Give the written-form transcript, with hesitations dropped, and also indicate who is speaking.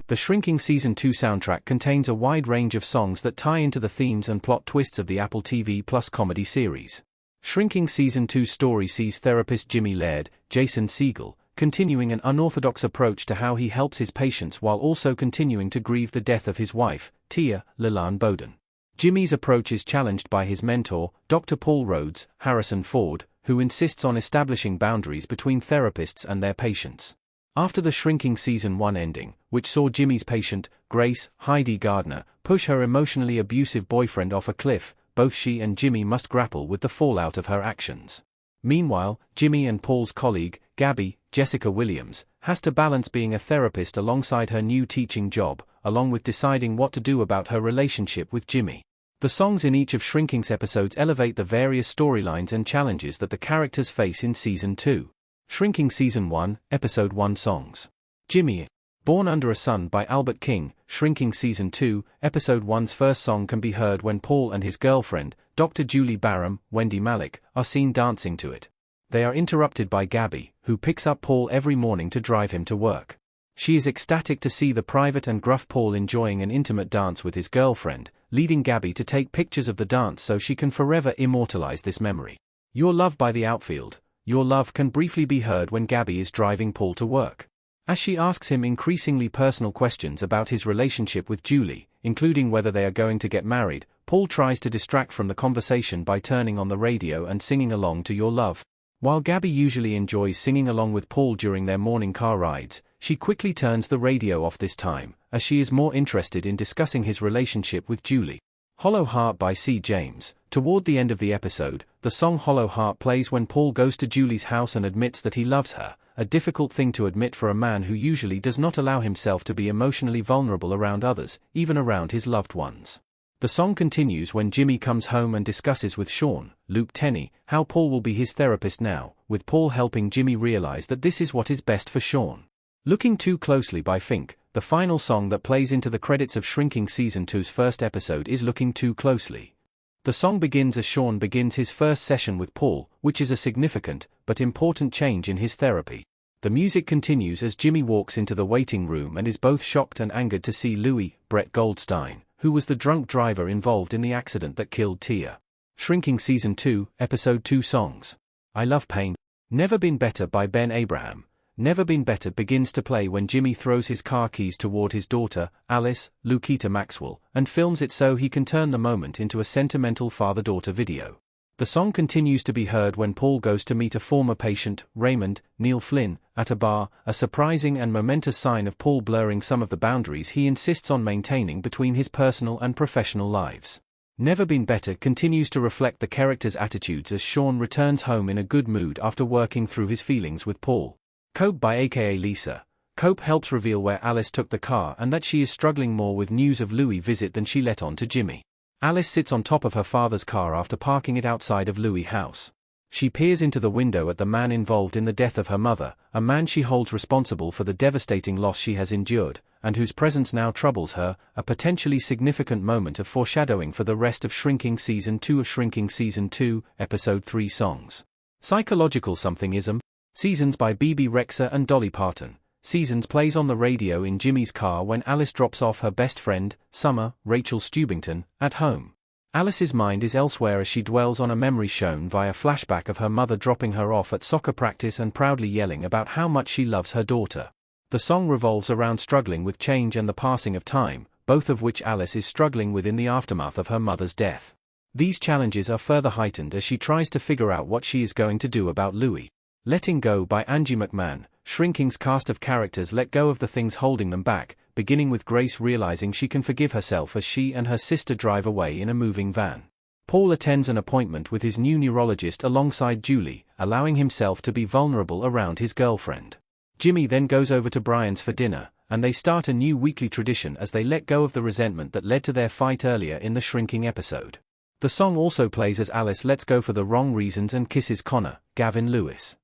Speaker 1: The Shrinking Season 2 soundtrack contains a wide range of songs that tie into the themes and plot twists of the Apple TV Plus comedy series. Shrinking Season 2 story sees therapist Jimmy Laird, Jason Segel, continuing an unorthodox approach to how he helps his patients while also continuing to grieve the death of his wife, Tia Leland Bowden. Jimmy's approach is challenged by his mentor, Dr. Paul Rhodes, Harrison Ford, who insists on establishing boundaries between therapists and their patients. After the Shrinking Season 1 ending, which saw Jimmy's patient, Grace, Heidi Gardner, push her emotionally abusive boyfriend off a cliff, both she and Jimmy must grapple with the fallout of her actions. Meanwhile, Jimmy and Paul's colleague, Gabby, Jessica Williams, has to balance being a therapist alongside her new teaching job, along with deciding what to do about her relationship with Jimmy. The songs in each of Shrinking's episodes elevate the various storylines and challenges that the characters face in Season 2. Shrinking Season 1, Episode 1 songs. Jimmy. Born Under a Sun by Albert King, Shrinking Season 2, Episode 1's first song can be heard when Paul and his girlfriend, Dr. Julie Barham, Wendy Malick, are seen dancing to it. They are interrupted by Gabby, who picks up Paul every morning to drive him to work. She is ecstatic to see the private and gruff Paul enjoying an intimate dance with his girlfriend, leading Gabby to take pictures of the dance so she can forever immortalize this memory. Your Love by the Outfield. Your Love can briefly be heard when Gabby is driving Paul to work. As she asks him increasingly personal questions about his relationship with Julie, including whether they are going to get married, Paul tries to distract from the conversation by turning on the radio and singing along to Your Love. While Gabby usually enjoys singing along with Paul during their morning car rides, she quickly turns the radio off this time, as she is more interested in discussing his relationship with Julie. Hollow Heart by C. James. Toward the end of the episode, the song Hollow Heart plays when Paul goes to Julie's house and admits that he loves her, a difficult thing to admit for a man who usually does not allow himself to be emotionally vulnerable around others, even around his loved ones. The song continues when Jimmy comes home and discusses with Sean, Luke Tenney, how Paul will be his therapist now, with Paul helping Jimmy realize that this is what is best for Sean. Looking Too Closely by Fink, the final song that plays into the credits of Shrinking Season 2's first episode is Looking Too Closely. The song begins as Sean begins his first session with Paul, which is a significant, but important change in his therapy. The music continues as Jimmy walks into the waiting room and is both shocked and angered to see Louis, Brett Goldstein, who was the drunk driver involved in the accident that killed Tia. Shrinking Season 2, Episode 2 songs. I Love Pain. Never Been Better by Ben Abraham. Never Been Better begins to play when Jimmy throws his car keys toward his daughter, Alice, Lukita Maxwell, and films it so he can turn the moment into a sentimental father-daughter video. The song continues to be heard when Paul goes to meet a former patient, Raymond, Neil Flynn, at a bar, a surprising and momentous sign of Paul blurring some of the boundaries he insists on maintaining between his personal and professional lives. Never Been Better continues to reflect the character's attitudes as Sean returns home in a good mood after working through his feelings with Paul. Cope by aka Lisa. Cope helps reveal where Alice took the car and that she is struggling more with news of Louis' visit than she let on to Jimmy. Alice sits on top of her father's car after parking it outside of Louis' house. She peers into the window at the man involved in the death of her mother, a man she holds responsible for the devastating loss she has endured, and whose presence now troubles her, a potentially significant moment of foreshadowing for the rest of Shrinking Season 2 of Shrinking Season 2, Episode 3 songs. Psychological Somethingism. Seasons by BB Rexha and Dolly Parton. Seasons plays on the radio in Jimmy's car when Alice drops off her best friend, Summer, Rachel Stubington, at home. Alice's mind is elsewhere as she dwells on a memory shown via flashback of her mother dropping her off at soccer practice and proudly yelling about how much she loves her daughter. The song revolves around struggling with change and the passing of time, both of which Alice is struggling with in the aftermath of her mother's death. These challenges are further heightened as she tries to figure out what she is going to do about Louis. Letting Go by Angie McMahon. Shrinking's cast of characters let go of the things holding them back, beginning with Grace realizing she can forgive herself as she and her sister drive away in a moving van. Paul attends an appointment with his new neurologist alongside Julie, allowing himself to be vulnerable around his girlfriend. Jimmy then goes over to Brian's for dinner, and they start a new weekly tradition as they let go of the resentment that led to their fight earlier in the Shrinking episode. The song also plays as Alice lets go for the wrong reasons and kisses Connor, Gavin Lewis.